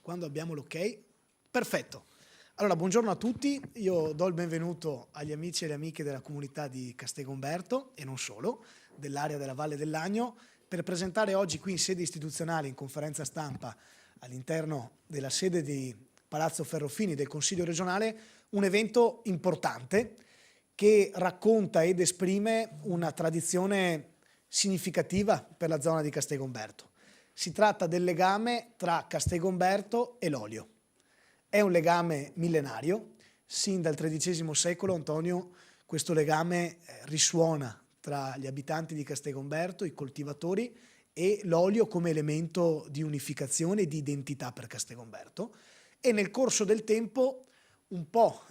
Quando abbiamo l'ok? Perfetto. Allora, buongiorno a tutti. Io do il benvenuto agli amici e alle amiche della comunità di Castegomberto e non solo, dell'area della Valle del Lagno, per presentare oggi qui in sede istituzionale, in conferenza stampa, all'interno della sede di Palazzo Ferrofini del Consiglio regionale, un evento importante che racconta ed esprime una tradizione significativa per la zona di Castegomberto. Si tratta del legame tra Castegomberto e l'olio. È un legame millenario, sin dal XIII secolo, Antonio, questo legame risuona tra gli abitanti di Castegomberto, i coltivatori, e l'olio come elemento di unificazione e di identità per Castegomberto. E nel corso del tempo, un po'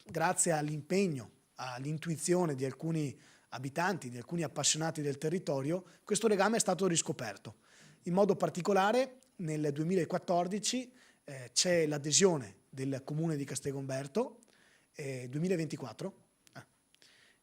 grazie all'impegno, all'intuizione di alcuni abitanti, di alcuni appassionati del territorio, questo legame è stato riscoperto. In modo particolare nel 2014 c'è l'adesione del comune di Castegomberto, 2024,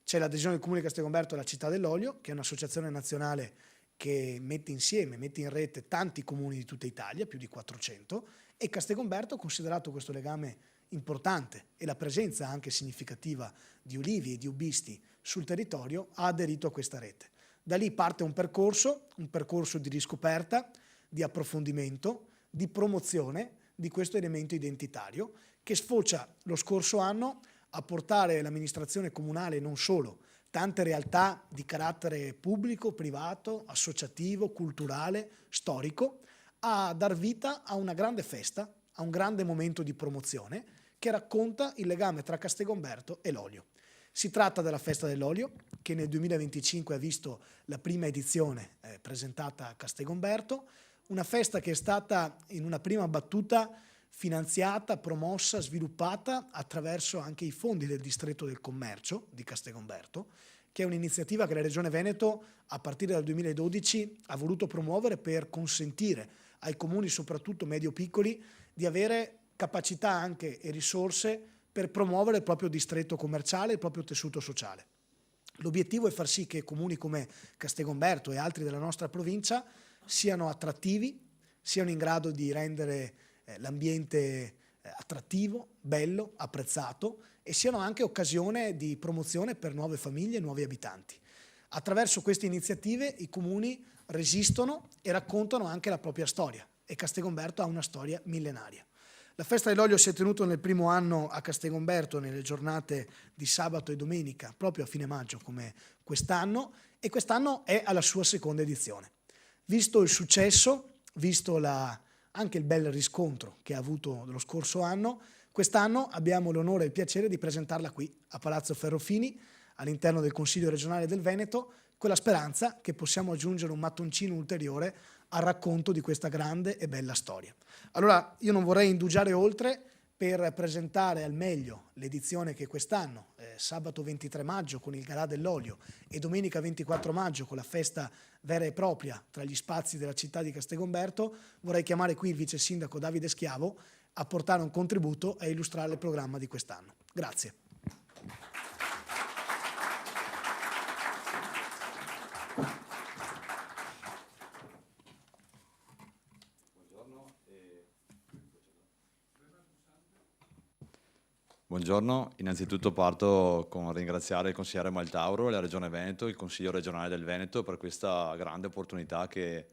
c'è l'adesione del comune di Castegomberto alla Città dell'Olio, che è un'associazione nazionale che mette in rete tanti comuni di tutta Italia, più di 400, e Castegomberto, considerato questo legame importante e la presenza anche significativa di ulivi e di ubbisti sul territorio, ha aderito a questa rete. Da lì parte un percorso di riscoperta, di approfondimento, di promozione di questo elemento identitario che sfocia lo scorso anno a portare l'amministrazione comunale, non solo, tante realtà di carattere pubblico, privato, associativo, culturale, storico, a dar vita a una grande festa, a un grande momento di promozione che racconta il legame tra Castegomberto e l'olio. Si tratta della Festa dell'Olio, che nel 2025 ha visto la prima edizione presentata a Castegomberto, una festa che è stata in una prima battuta finanziata, promossa, sviluppata attraverso anche i fondi del Distretto del Commercio di Castegomberto, che è un'iniziativa che la Regione Veneto a partire dal 2012 ha voluto promuovere per consentire ai comuni, soprattutto medio-piccoli, di avere capacità anche e risorse per promuovere il proprio distretto commerciale, il proprio tessuto sociale. L'obiettivo è far sì che comuni come Castegomberto e altri della nostra provincia siano attrattivi, siano in grado di rendere l'ambiente attrattivo, bello, apprezzato e siano anche occasione di promozione per nuove famiglie e nuovi abitanti. Attraverso queste iniziative i comuni resistono e raccontano anche la propria storia e Castegomberto ha una storia millenaria. La Festa dell'Olio si è tenuta nel primo anno a Castegomberto nelle giornate di sabato e domenica, proprio a fine maggio come quest'anno, e quest'anno è alla sua seconda edizione. Visto il successo, visto anche il bel riscontro che ha avuto lo scorso anno, quest'anno abbiamo l'onore e il piacere di presentarla qui a Palazzo Ferrofini, all'interno del Consiglio regionale del Veneto, con la speranza che possiamo aggiungere un mattoncino ulteriore al racconto di questa grande e bella storia. Allora io non vorrei indugiare oltre per presentare al meglio l'edizione che quest'anno, sabato 23 maggio con il Galà dell'Olio e domenica 24 maggio con la festa vera e propria tra gli spazi della città di Castegomberto, vorrei chiamare qui il vice sindaco Davide Schiavo a portare un contributo e illustrare il programma di quest'anno. Grazie. Buongiorno, innanzitutto parto con ringraziare il consigliere Maltauro, la Regione Veneto, il Consiglio regionale del Veneto per questa grande opportunità che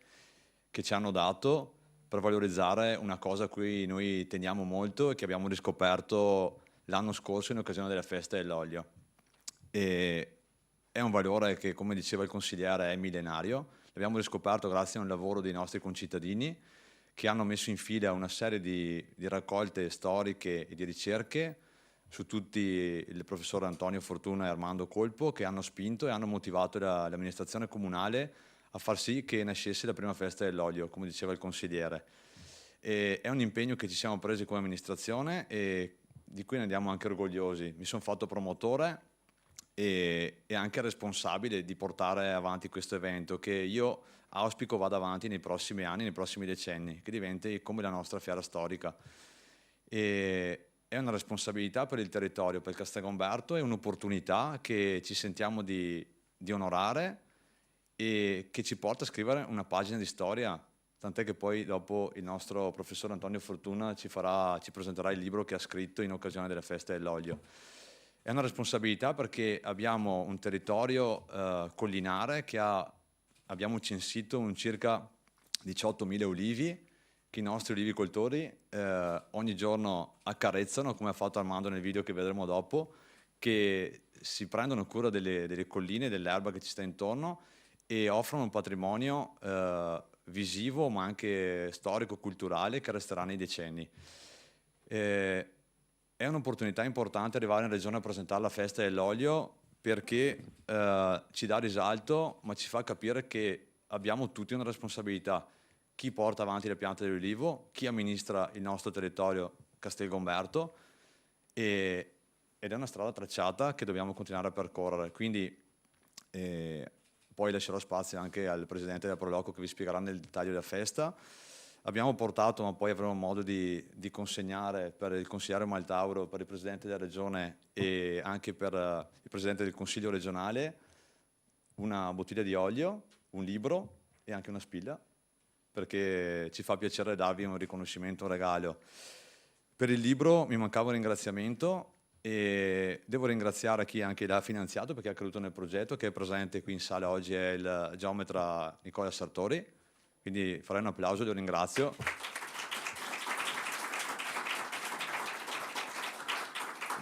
ci hanno dato per valorizzare una cosa a cui noi teniamo molto e che abbiamo riscoperto l'anno scorso in occasione della Festa dell'Olio. E è un valore che, come diceva il consigliere, è millenario. L'abbiamo riscoperto grazie a un lavoro dei nostri concittadini che hanno messo in fila una serie di raccolte storiche e di ricerche su tutti il professor Antonio Fortuna e Armando Colpo, che hanno spinto e hanno motivato l'amministrazione comunale a far sì che nascesse la prima Festa dell'Olio, come diceva il consigliere. È un impegno che ci siamo presi come amministrazione e di cui ne andiamo anche orgogliosi. Mi sono fatto promotore e anche responsabile di portare avanti questo evento che io auspico vada avanti nei prossimi anni, nei prossimi decenni, che diventi come la nostra fiera storica. È una responsabilità per il territorio, per Castegomberto, è un'opportunità che ci sentiamo di onorare e che ci porta a scrivere una pagina di storia tant'è che poi dopo il nostro professore Antonio Fortuna ci presenterà il libro che ha scritto in occasione delle feste dell'olio. È una responsabilità perché abbiamo un territorio collinare che abbiamo censito circa 18.000 ulivi che i nostri olivicoltori ogni giorno accarezzano, come ha fatto Armando nel video che vedremo dopo, che si prendono cura delle colline, dell'erba che ci sta intorno e offrono un patrimonio visivo ma anche storico-culturale che resterà nei decenni. È un'opportunità importante arrivare in regione a presentare la festa dell'olio perché ci dà risalto ma ci fa capire che abbiamo tutti una responsabilità. Chi porta avanti le piante dell'olivo, chi amministra il nostro territorio Castelgomberto ed è una strada tracciata che dobbiamo continuare a percorrere. Quindi poi lascerò spazio anche al presidente della Proloco che vi spiegherà nel dettaglio la festa. Abbiamo portato, ma poi avremo modo di consegnare per il consigliere Maltauro, per il presidente della regione e anche per il presidente del consiglio regionale, una bottiglia di olio, un libro e anche una spilla, perché ci fa piacere darvi un riconoscimento, un regalo. Per il libro mi mancava un ringraziamento e devo ringraziare chi anche l'ha finanziato perché ha creduto nel progetto, che è presente qui in sala oggi, è il geometra Nicola Sartori, quindi farei un applauso, lo ringrazio.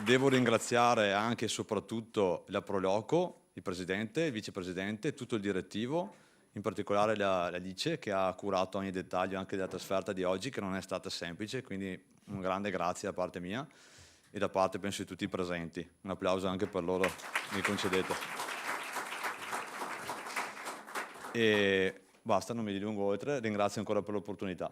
Devo ringraziare anche e soprattutto la Proloco, il presidente, il vicepresidente, tutto il direttivo, in particolare la Lice che ha curato ogni dettaglio anche della trasferta di oggi, che non è stata semplice, quindi un grande grazie da parte mia e da parte penso di tutti i presenti. Un applauso anche per loro, mi concedete. E basta, non mi dilungo oltre, ringrazio ancora per l'opportunità.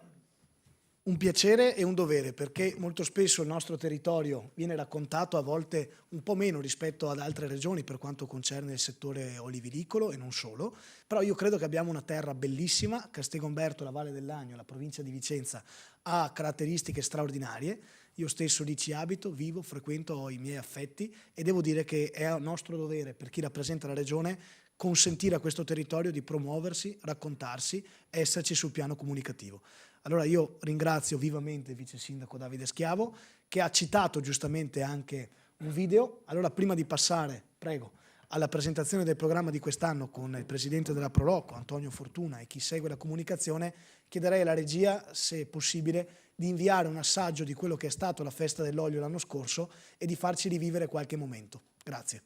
Un piacere e un dovere, perché molto spesso il nostro territorio viene raccontato a volte un po' meno rispetto ad altre regioni per quanto concerne il settore oliviricolo e non solo, però io credo che abbiamo una terra bellissima. Castelgomberto, la Valle dell'Agno, la provincia di Vicenza ha caratteristiche straordinarie. Io stesso lì ci abito, vivo, frequento, ho i miei affetti e devo dire che è un nostro dovere per chi rappresenta la regione consentire a questo territorio di promuoversi, raccontarsi, esserci sul piano comunicativo. Allora io ringrazio vivamente il vice sindaco Davide Schiavo che ha citato giustamente anche un video. Allora prima di passare, prego, alla presentazione del programma di quest'anno con il presidente della Proloco, Antonio Fortuna, e chi segue la comunicazione, chiederei alla regia, se è possibile, di inviare un assaggio di quello che è stato la festa dell'olio l'anno scorso e di farci rivivere qualche momento. Grazie.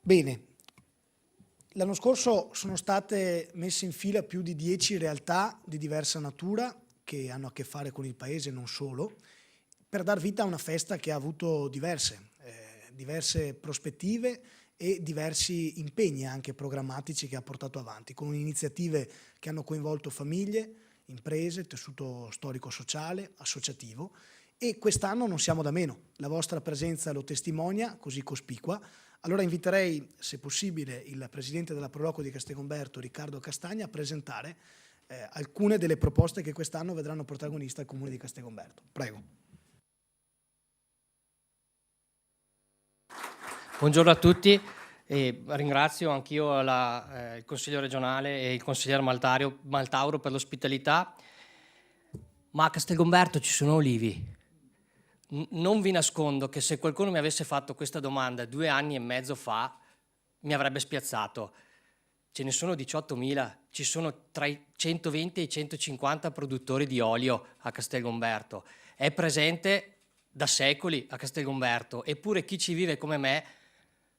Bene, l'anno scorso sono state messe in fila più di 10 realtà di diversa natura che hanno a che fare con il paese e non solo, per dar vita a una festa che ha avuto diverse prospettive e diversi impegni anche programmatici che ha portato avanti, con iniziative che hanno coinvolto famiglie, imprese, tessuto storico-sociale, associativo, e quest'anno non siamo da meno. La vostra presenza lo testimonia, così cospicua. Allora inviterei, se possibile, il presidente della Proloco di Castelgomberto, Riccardo Castagna, a presentare alcune delle proposte che quest'anno vedranno protagonista il Comune di Castelgomberto. Prego. Buongiorno a tutti. Ringrazio anch'io il Consiglio regionale e il consigliere Maltauro per l'ospitalità, ma a Castelgomberto ci sono olivi. Non vi nascondo che se qualcuno mi avesse fatto questa domanda 2 anni e mezzo fa mi avrebbe spiazzato. Ce ne sono 18.000, ci sono tra i 120 e i 150 produttori di olio a Castelgomberto. È presente da secoli a Castelgomberto, eppure chi ci vive come me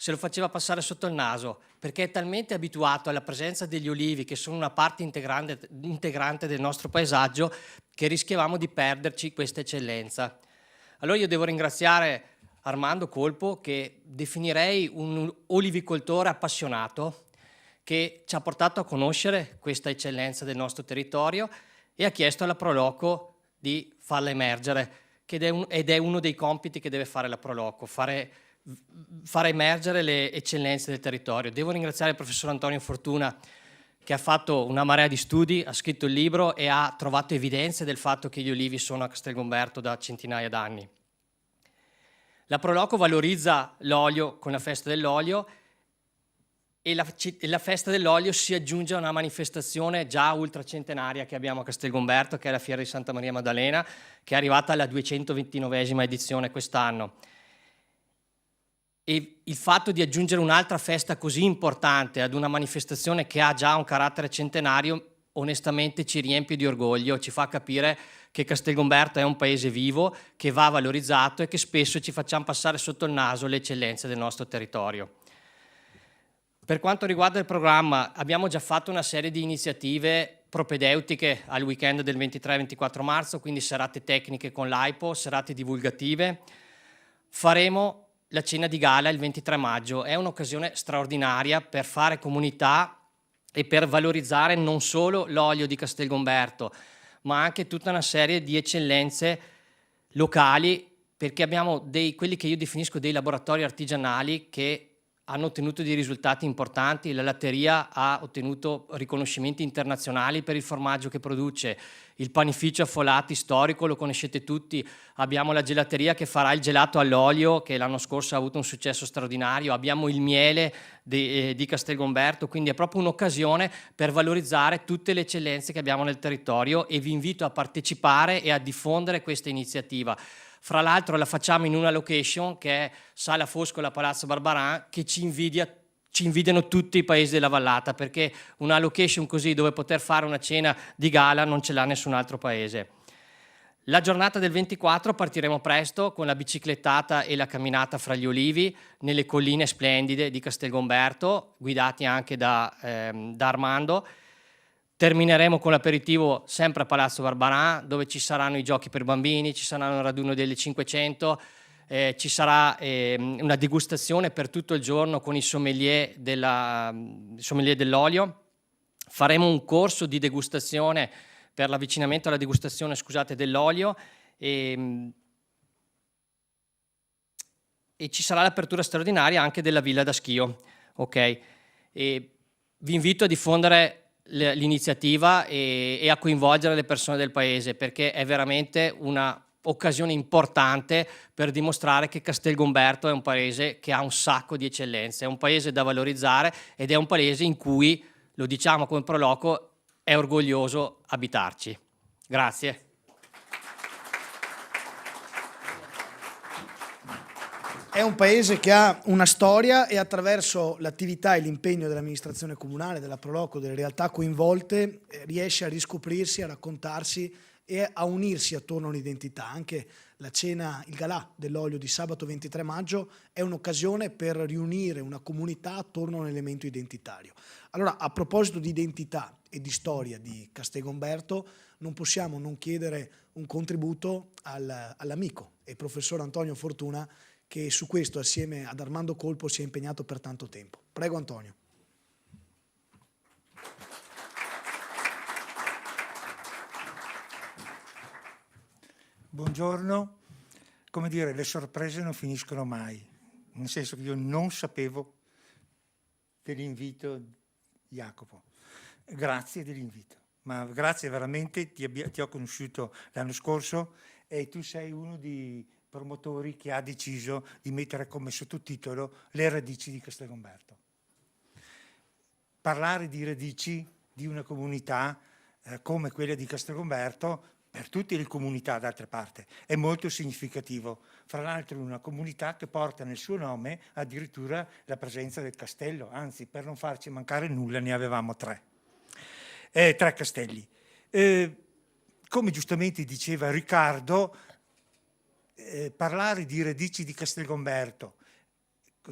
se lo faceva passare sotto il naso, perché è talmente abituato alla presenza degli olivi, che sono una parte integrante del nostro paesaggio, che rischiavamo di perderci questa eccellenza. Allora io devo ringraziare Armando Colpo, che definirei un olivicoltore appassionato, che ci ha portato a conoscere questa eccellenza del nostro territorio e ha chiesto alla Proloco di farla emergere, ed è uno dei compiti che deve fare la Proloco, fare emergere le eccellenze del territorio. Devo ringraziare il professor Antonio Fortuna, che ha fatto una marea di studi, ha scritto il libro e ha trovato evidenze del fatto che gli olivi sono a Castelgomberto da centinaia d'anni. La Proloco valorizza l'olio con la festa dell'olio, e la festa dell'olio si aggiunge a una manifestazione già ultracentenaria che abbiamo a Castelgomberto, che è la Fiera di Santa Maria Maddalena, che è arrivata alla 229esima edizione quest'anno. E il fatto di aggiungere un'altra festa così importante ad una manifestazione che ha già un carattere centenario, onestamente ci riempie di orgoglio, ci fa capire che Castelgomberto è un paese vivo, che va valorizzato e che spesso ci facciamo passare sotto il naso le eccellenze del nostro territorio. Per quanto riguarda il programma, abbiamo già fatto una serie di iniziative propedeutiche al weekend del 23-24 marzo, quindi serate tecniche con l'AIPO, serate divulgative. Faremo la cena di gala il 23 maggio, è un'occasione straordinaria per fare comunità e per valorizzare non solo l'olio di Castelgomberto, ma anche tutta una serie di eccellenze locali, perché abbiamo quelli che io definisco dei laboratori artigianali che hanno ottenuto dei risultati importanti. La latteria ha ottenuto riconoscimenti internazionali per il formaggio che produce, il panificio Affolati storico lo conoscete tutti, abbiamo la gelateria che farà il gelato all'olio, che l'anno scorso ha avuto un successo straordinario, abbiamo il miele di Castelgomberto, quindi è proprio un'occasione per valorizzare tutte le eccellenze che abbiamo nel territorio, e vi invito a partecipare e a diffondere questa iniziativa. Fra l'altro la facciamo in una location che è Sala Foscola Palazzo Barbaran, che ci invidiano tutti i paesi della vallata, perché una location così dove poter fare una cena di gala non ce l'ha nessun altro paese. La giornata del 24 partiremo presto con la biciclettata e la camminata fra gli olivi nelle colline splendide di Castelgomberto, guidati anche da Armando. Termineremo con l'aperitivo sempre a Palazzo Barbaran, dove ci saranno i giochi per bambini, ci saranno il raduno delle 500, ci sarà una degustazione per tutto il giorno con i sommelier dell'olio. Faremo un corso di degustazione per l'avvicinamento alla degustazione, dell'olio, e ci sarà l'apertura straordinaria anche della villa da schio. Okay? E vi invito a diffondere l'iniziativa e a coinvolgere le persone del paese, perché è veramente una occasione importante per dimostrare che Castelgomberto è un paese che ha un sacco di eccellenze, è un paese da valorizzare ed è un paese in cui, lo diciamo come Proloco, è orgoglioso abitarci. Grazie. È un paese che ha una storia, e attraverso l'attività e l'impegno dell'amministrazione comunale, della Proloco, delle realtà coinvolte, riesce a riscoprirsi, a raccontarsi e a unirsi attorno a un'identità. Anche la cena, il galà dell'olio di sabato 23 maggio è un'occasione per riunire una comunità attorno a un elemento identitario. Allora, a proposito di identità e di storia di Castelgomberto, non possiamo non chiedere un contributo all'amico e professor Antonio Fortuna, che su questo assieme ad Armando Colpo si è impegnato per tanto tempo. Prego Antonio. Buongiorno. Come dire, le sorprese non finiscono mai, nel senso che io non sapevo dell'invito Jacopo. Grazie dell'invito, ma grazie veramente, ti ho conosciuto l'anno scorso e tu sei uno dei promotori che ha deciso di mettere come sottotitolo le radici di Castelgomberto. Parlare di radici di una comunità come quella di Castelgomberto, per tutte le comunità d'altra parte, è molto significativo. Fra l'altro una comunità che porta nel suo nome addirittura la presenza del castello, anzi per non farci mancare nulla ne avevamo tre castelli. Come giustamente diceva Riccardo, parlare di radici di Castelgomberto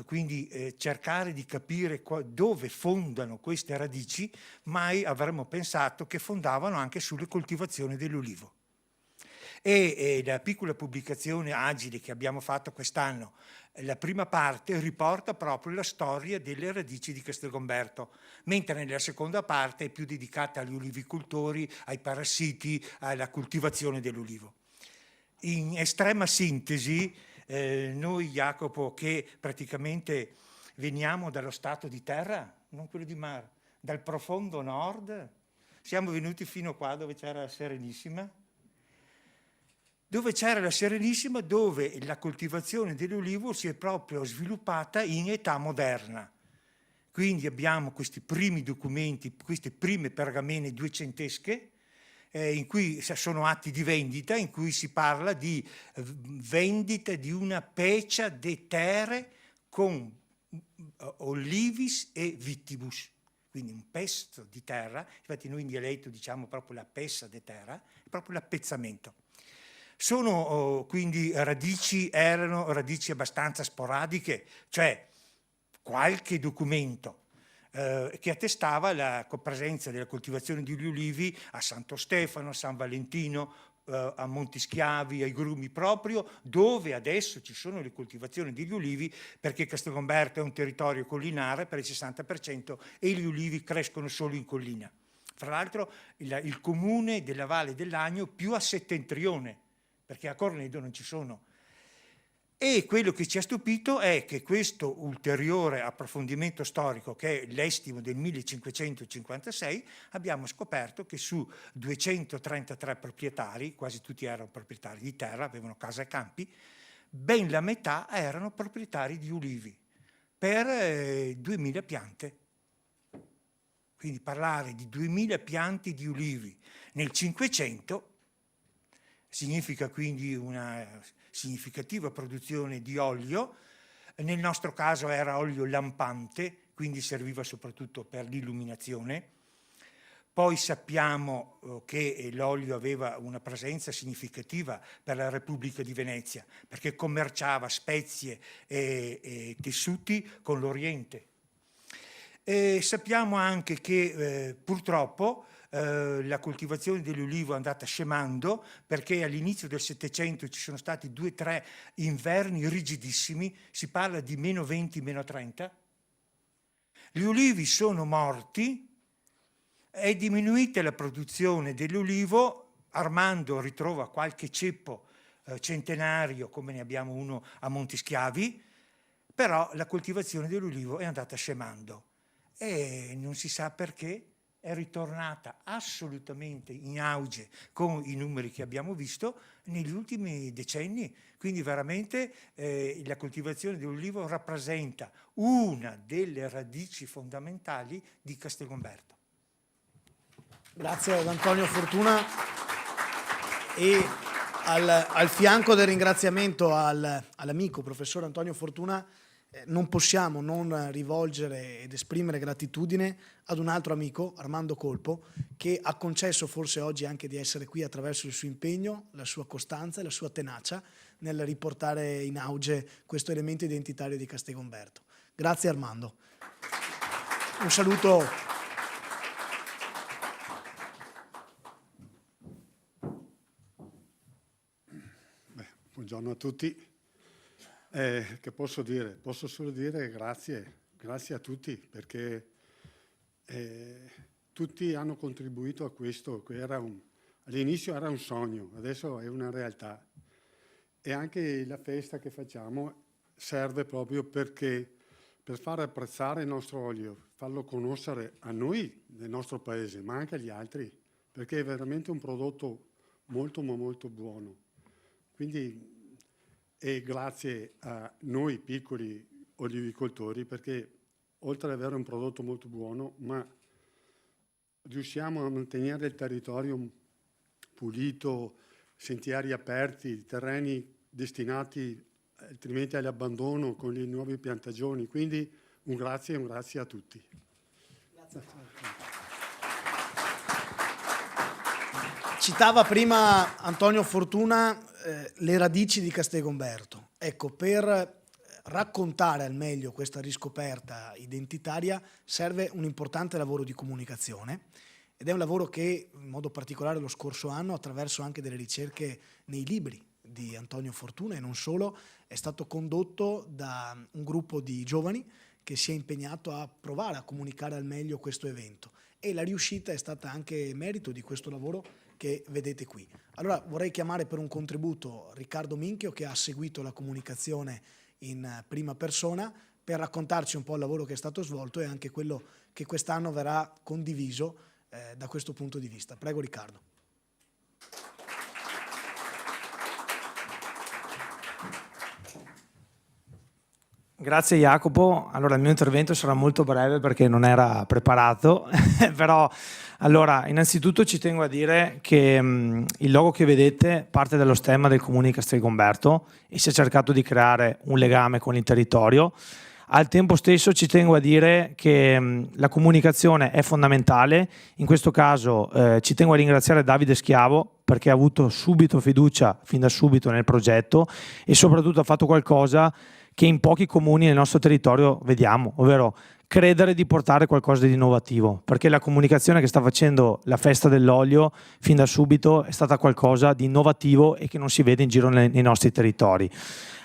quindi cercare di capire dove fondano queste radici, mai avremmo pensato che fondavano anche sulle coltivazioni dell'ulivo. E la piccola pubblicazione agile che abbiamo fatto quest'anno, la prima parte riporta proprio la storia delle radici di Castelgomberto, mentre nella seconda parte è più dedicata agli ulivicoltori, ai parassiti, alla coltivazione dell'ulivo. In estrema sintesi, noi, Jacopo, che praticamente veniamo dallo stato di terra, non quello di mare, dal profondo nord, siamo venuti fino qua dove c'era la Serenissima, dove la coltivazione dell'ulivo si è proprio sviluppata in età moderna. Quindi abbiamo questi primi documenti, queste prime pergamene duecentesche, in cui sono atti di vendita, in cui si parla di vendita di una pecia de terre con olivis e vittibus, quindi un pezzo di terra, infatti noi in dialetto diciamo proprio la pessa de terra, è proprio l'appezzamento. Quindi erano radici abbastanza sporadiche, cioè qualche documento che attestava la presenza della coltivazione di ulivi a Santo Stefano, a San Valentino, a Montischiavi, ai Grumi, proprio dove adesso ci sono le coltivazioni degli ulivi, perché Castelgomberto è un territorio collinare per il 60% e gli ulivi crescono solo in collina. Fra l'altro il comune della Valle dell'Agno più a settentrione, perché a Cornedo non ci sono. E quello che ci ha stupito è che questo ulteriore approfondimento storico, che è l'estimo del 1556, abbiamo scoperto che su 233 proprietari, quasi tutti erano proprietari di terra, avevano casa e campi, ben la metà erano proprietari di ulivi, per 2000 piante. Quindi parlare di 2000 pianti di ulivi nel 500 significa quindi una significativa produzione di olio. Nel nostro caso era olio lampante, quindi serviva soprattutto per l'illuminazione. Poi sappiamo che l'olio aveva una presenza significativa per la Repubblica di Venezia, perché commerciava spezie e tessuti con l'Oriente. Sappiamo anche che purtroppo la coltivazione dell'ulivo è andata scemando, perché all'inizio del Settecento ci sono stati 2 o 3 inverni rigidissimi, si parla di -20, -30. Gli ulivi sono morti, è diminuita la produzione dell'ulivo, Armando ritrova qualche ceppo centenario, come ne abbiamo uno a Montischiavi, però la coltivazione dell'ulivo è andata scemando e non si sa perché. È ritornata assolutamente in auge con i numeri che abbiamo visto negli ultimi decenni, quindi veramente la coltivazione dell'ulivo rappresenta una delle radici fondamentali di Castelgomberto. Grazie ad Antonio Fortuna e al fianco del ringraziamento all'amico professor Antonio Fortuna non possiamo non rivolgere ed esprimere gratitudine ad un altro amico, Armando Colpo, che ha concesso forse oggi anche di essere qui attraverso il suo impegno, la sua costanza e la sua tenacia nel riportare in auge questo elemento identitario di Castelgomberto. Grazie Armando. Un saluto. Buongiorno a tutti. Che posso dire? Posso solo dire grazie a tutti, perché tutti hanno contribuito a questo, che all'inizio era un sogno, adesso è una realtà. E anche la festa che facciamo serve proprio per far apprezzare il nostro olio, farlo conoscere a noi nel nostro paese, ma anche agli altri, perché è veramente un prodotto molto ma molto buono. Quindi e grazie a noi piccoli olivicoltori, perché oltre ad avere un prodotto molto buono, ma riusciamo a mantenere il territorio pulito, sentieri aperti, terreni destinati altrimenti all'abbandono con le nuove piantagioni. Quindi un grazie a tutti. Grazie. Citava prima Antonio Fortuna le radici di Castelgomberto. Ecco, per raccontare al meglio questa riscoperta identitaria serve un importante lavoro di comunicazione, ed è un lavoro che in modo particolare lo scorso anno, attraverso anche delle ricerche nei libri di Antonio Fortuna e non solo, è stato condotto da un gruppo di giovani che si è impegnato a provare a comunicare al meglio questo evento, e la riuscita è stata anche merito di questo lavoro che vedete qui. Allora vorrei chiamare per un contributo Riccardo Minchio, che ha seguito la comunicazione in prima persona, per raccontarci un po' il lavoro che è stato svolto e anche quello che quest'anno verrà condiviso da questo punto di vista. Prego Riccardo. Grazie Jacopo. Allora il mio intervento sarà molto breve perché non era preparato, però allora innanzitutto ci tengo a dire che il logo che vedete parte dallo stemma del comune di Castelgomberto e si è cercato di creare un legame con il territorio. Al tempo stesso ci tengo a dire che la comunicazione è fondamentale. In questo caso ci tengo a ringraziare Davide Schiavo perché ha avuto subito fiducia fin da subito nel progetto e soprattutto ha fatto qualcosa che in pochi comuni nel nostro territorio vediamo, ovvero credere di portare qualcosa di innovativo, perché la comunicazione che sta facendo la Festa dell'Olio fin da subito è stata qualcosa di innovativo e che non si vede in giro nei nostri territori.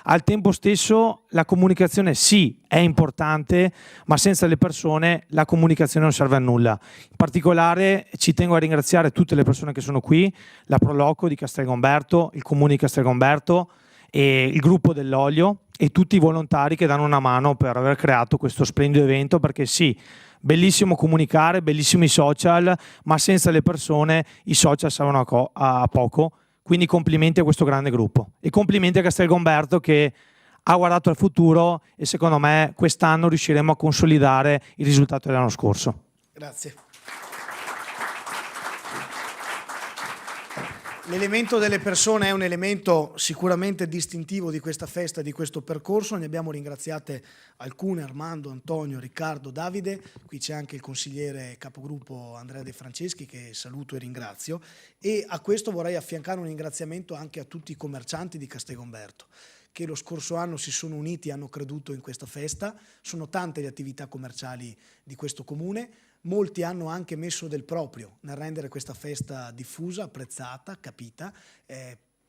Al tempo stesso la comunicazione sì è importante, ma senza le persone la comunicazione non serve a nulla. In particolare ci tengo a ringraziare tutte le persone che sono qui, la Proloco di Castelgomberto, il Comune di Castelgomberto e il gruppo dell'Olio e tutti i volontari che danno una mano per aver creato questo splendido evento, perché sì, bellissimo comunicare, bellissimi social, ma senza le persone i social servono a poco. Quindi complimenti a questo grande gruppo e complimenti a Castelgomberto che ha guardato al futuro e secondo me quest'anno riusciremo a consolidare il risultato dell'anno scorso. Grazie. L'elemento delle persone è un elemento sicuramente distintivo di questa festa, di questo percorso. Ne abbiamo ringraziate alcune: Armando, Antonio, Riccardo, Davide. Qui c'è anche il consigliere capogruppo Andrea De Franceschi, che saluto e ringrazio. E a questo vorrei affiancare un ringraziamento anche a tutti i commercianti di Castelgomberto, che lo scorso anno si sono uniti e hanno creduto in questa festa. Sono tante le attività commerciali di questo comune. Molti hanno anche messo del proprio nel rendere questa festa diffusa, apprezzata, capita,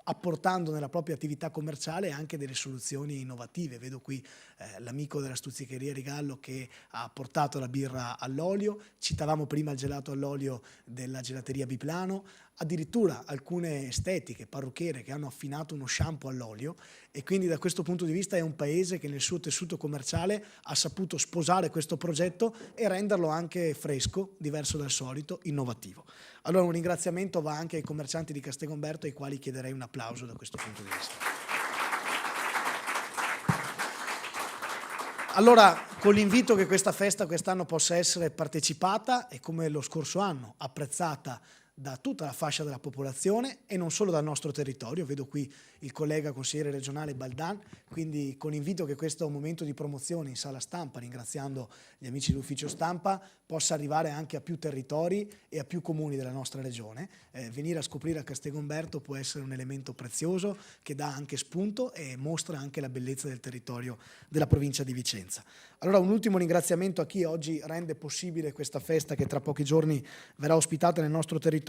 apportando nella propria attività commerciale anche delle soluzioni innovative. Vedo qui l'amico della stuzzicheria Rigallo che ha portato la birra all'olio, citavamo prima il gelato all'olio della gelateria Biplano, addirittura alcune estetiche, parrucchiere che hanno affinato uno shampoo all'olio, e quindi da questo punto di vista è un paese che nel suo tessuto commerciale ha saputo sposare questo progetto e renderlo anche fresco, diverso dal solito, innovativo. Allora un ringraziamento va anche ai commercianti di Castelgomberto, ai quali chiederei un applauso da questo punto di vista. Allora, con l'invito che questa festa quest'anno possa essere partecipata e, come lo scorso anno, apprezzata da tutta la fascia della popolazione e non solo dal nostro territorio. Vedo qui il collega consigliere regionale Baldan, quindi con invito che questo momento di promozione in sala stampa, ringraziando gli amici dell'ufficio stampa, possa arrivare anche a più territori e a più comuni della nostra regione. Venire a scoprire a Castelgomberto può essere un elemento prezioso che dà anche spunto e mostra anche la bellezza del territorio della provincia di Vicenza. Allora un ultimo ringraziamento a chi oggi rende possibile questa festa che tra pochi giorni verrà ospitata nel nostro territorio.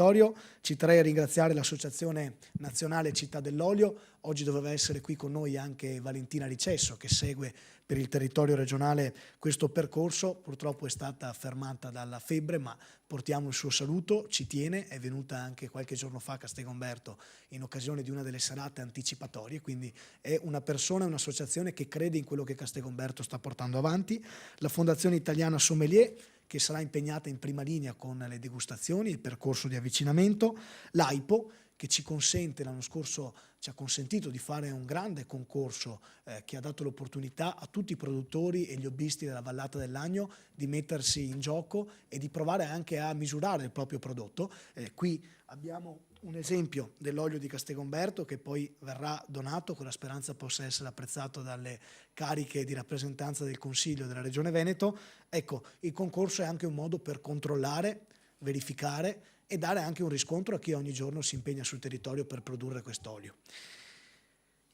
Ci terrei a ringraziare l'Associazione Nazionale Città dell'Olio. Oggi doveva essere qui con noi anche Valentina Ricesso, che segue per il territorio regionale questo percorso. Purtroppo è stata fermata dalla febbre, ma portiamo il suo saluto, ci tiene, è venuta anche qualche giorno fa a Castelgomberto in occasione di una delle serate anticipatorie, quindi è una persona, un'associazione che crede in quello che Castelgomberto sta portando avanti. La Fondazione Italiana Sommelier, che sarà impegnata in prima linea con le degustazioni, il percorso di avvicinamento, l'AIPO, che ci consente, l'anno scorso ci ha consentito di fare un grande concorso che ha dato l'opportunità a tutti i produttori e gli hobbisti della Vallata del Lagno di mettersi in gioco e di provare anche a misurare il proprio prodotto. Qui abbiamo un esempio dell'olio di Castelgomberto che poi verrà donato, con la speranza possa essere apprezzato dalle cariche di rappresentanza del Consiglio della Regione Veneto. Ecco, il concorso è anche un modo per controllare, verificare e dare anche un riscontro a chi ogni giorno si impegna sul territorio per produrre quest'olio.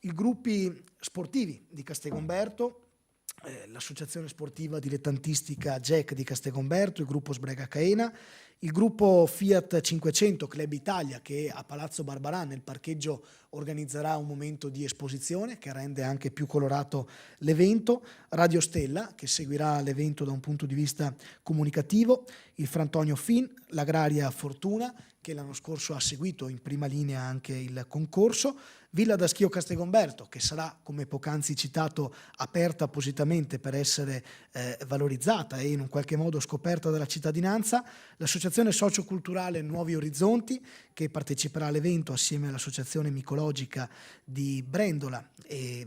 i gruppi sportivi di Castegomberto, l'associazione sportiva dilettantistica Jack di Castegomberto, il gruppo Sbrega Caena, il gruppo Fiat 500 Club Italia, che a Palazzo Barbarà nel parcheggio organizzerà un momento di esposizione che rende anche più colorato l'evento, Radio Stella, che seguirà l'evento da un punto di vista comunicativo, il Frantonio Fin, l'Agraria Fortuna, che l'anno scorso ha seguito in prima linea anche il concorso, Villa da Schio Castegomberto, che sarà, come poc'anzi citato, aperta appositamente per essere valorizzata e in un qualche modo scoperta dalla cittadinanza, l'associazione socioculturale Nuovi Orizzonti, che parteciperà all'evento assieme all'associazione micologica di Brendola e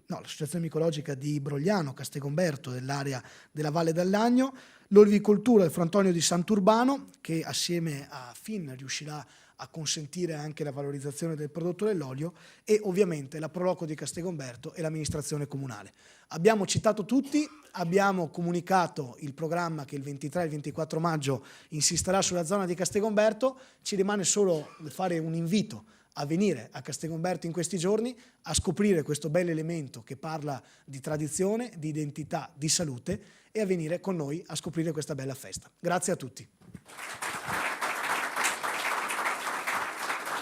l'associazione micologica di Brogliano, Castegomberto, dell'area della Valle dell'Agno, l'Olvicoltura del Frantonio di Sant'Urbano, che assieme a FIN riuscirà a consentire anche la valorizzazione del prodotto dell'olio, e ovviamente la Proloco di Castegomberto e l'amministrazione comunale. Abbiamo citato tutti, abbiamo comunicato il programma che il 23 e il 24 maggio insisterà sulla zona di Castegomberto, ci rimane solo fare un invito a venire a Castegomberto in questi giorni, a scoprire questo bel elemento che parla di tradizione, di identità, di salute, e a venire con noi a scoprire questa bella festa. Grazie a tutti.